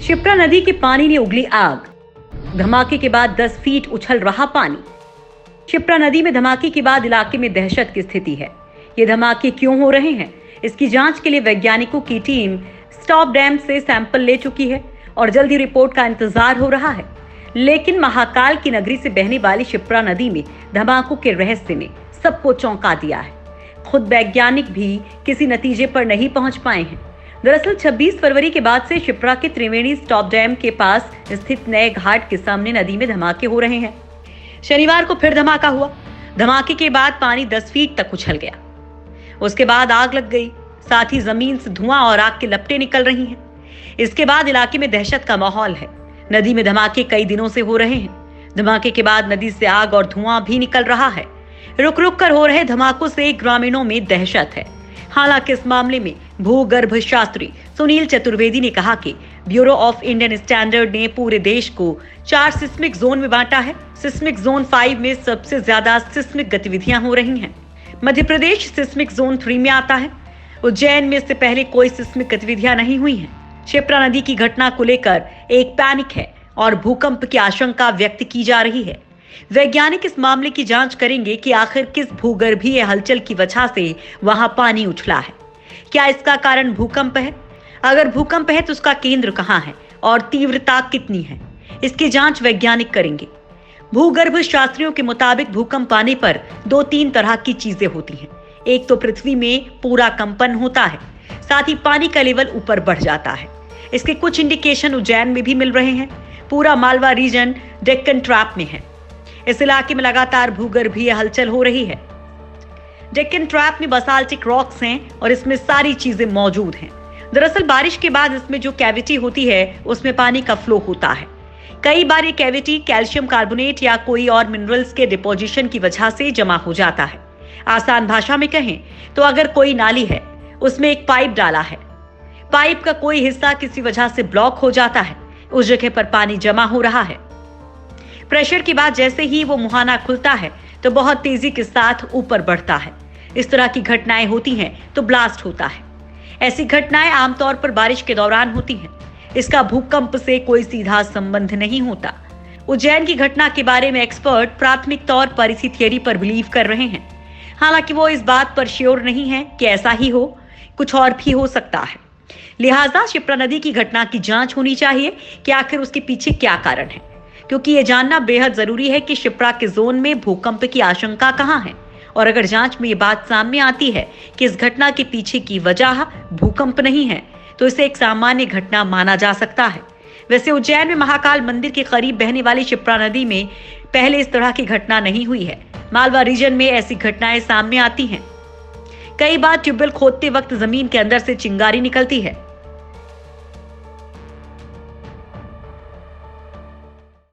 शिप्रा नदी के पानी ने उगली आग। धमाके के बाद 10 फीट उछल रहा पानी। शिप्रा नदी में धमाके के बाद इलाके में दहशत की स्थिति है। ये धमाके क्यों हो रहे हैं, इसकी जांच के लिए वैज्ञानिकों की टीम स्टॉप डैम से सैंपल ले चुकी है और जल्द ही रिपोर्ट का इंतजार हो रहा है। लेकिन महाकाल की नगरी से बहने वाली शिप्रा नदी में धमाकों के रहस्य ने सबको चौंका दिया है। खुद वैज्ञानिक भी किसी नतीजे पर नहीं पहुंच पाए हैं। दरअसल 26 फरवरी के बाद से शिप्रा के त्रिवेणी स्टॉप डैम के पास स्थित नए घाट के सामने नदी में धमाके हो रहे हैं। शनिवार को फिर धमाका हुआ। धमाके के बाद पानी 10 फीट तक उछल गया। उसके बाद आग लग गई, साथ ही जमीन से धुआं और आग की लपटें निकल रही हैं। इसके बाद इलाके में दहशत का माहौल है। नदी में धमाके कई दिनों से हो रहे हैं। धमाके के बाद नदी से आग और धुआं भी निकल रहा है। रुक रुक कर हो रहे धमाकों से ग्रामीणों में दहशत है। हालांकि इस मामले में भूगर्भ शास्त्री सुनील चतुर्वेदी ने कहा कि ब्यूरो ऑफ इंडियन स्टैंडर्ड ने पूरे देश को 4 सिस्मिक जोन में बांटा है। सिस्मिक जोन 5 में सबसे ज्यादा सिस्मिक गतिविधियां हो रही हैं। मध्य प्रदेश सिस्मिक जोन 3 में आता है। उज्जैन में इससे पहले कोई सिस्मिक गतिविधियां नहीं हुई हैं। शिप्रा नदी की घटना को लेकर एक पैनिक है और भूकंप की आशंका व्यक्त की जा रही है। वैज्ञानिक इस मामले की जांच करेंगे कि आखिर किस भूगर्भीय हलचल की वजह से वहां पानी उछला है। क्या इसका कारण भूकंप है? अगर भूकंप है तो उसका केंद्र कहां है और तीव्रता कितनी है, इसकी जांच वैज्ञानिक करेंगे। भूगर्भ शास्त्रियों के मुताबिक भूकंप आने पर 2-3 तरह की चीजें होती हैं। एक तो पृथ्वी में पूरा कंपन होता है, साथ ही पानी का लेवल ऊपर बढ़ जाता है। इसके कुछ इंडिकेशन उज्जैन में भी मिल रहे हैं। पूरा मालवा रीजन डेक्कन ट्रैप में है। इस इलाके में लगातार भूगर्भीय हलचल हो रही है। डेक्कन ट्रैप में बसाल्टिक रॉक्स हैं और इसमें सारी चीजें मौजूद हैं। दरअसल बारिश के बाद इसमें जो कैविटी होती है उसमें पानी का फ्लो होता है। कई बार ये कैविटी कैल्शियम कार्बोनेट या कोई और मिनरल्स के डिपोजिशन की वजह से जमा हो जाता है। आसान भाषा में कहें तो अगर कोई नाली है, उसमें एक पाइप डाला है, पाइप का कोई हिस्सा किसी वजह से ब्लॉक हो जाता है, उस जगह पर पानी जमा हो रहा है। प्रेशर के बाद जैसे ही वो मुहाना खुलता है तो बहुत तेजी के साथ ऊपर बढ़ता है। इस तरह की घटनाएं होती हैं तो ब्लास्ट होता है। ऐसी घटनाएं आमतौर पर बारिश के दौरान होती हैं। इसका भूकंप से कोई सीधा संबंध नहीं होता। उज्जैन की घटना के बारे में एक्सपर्ट प्राथमिक तौर पर इसी थियरी पर बिलीव कर रहे हैं। हालांकि वो इस बात पर श्योर नहीं है कि ऐसा ही हो, कुछ और भी हो सकता है। लिहाजा शिप्रा नदी की घटना की जांच होनी चाहिए कि आखिर उसके पीछे क्या कारण है, क्योंकि ये जानना बेहद जरूरी है कि शिप्रा के जोन में भूकंप की आशंका कहां है। और अगर जांच में ये बात सामने आती है कि इस घटना के पीछे की वजह भूकंप नहीं है तो इसे एक सामान्य घटना माना जा सकता है। वैसे उज्जैन में महाकाल मंदिर के करीब बहने वाली शिप्रा नदी में पहले इस तरह की घटना नहीं हुई है। मालवा रीजन में ऐसी घटनाएं सामने आती हैं। कई बार ट्यूबवेल खोदते वक्त जमीन के अंदर से चिंगारी निकलती है।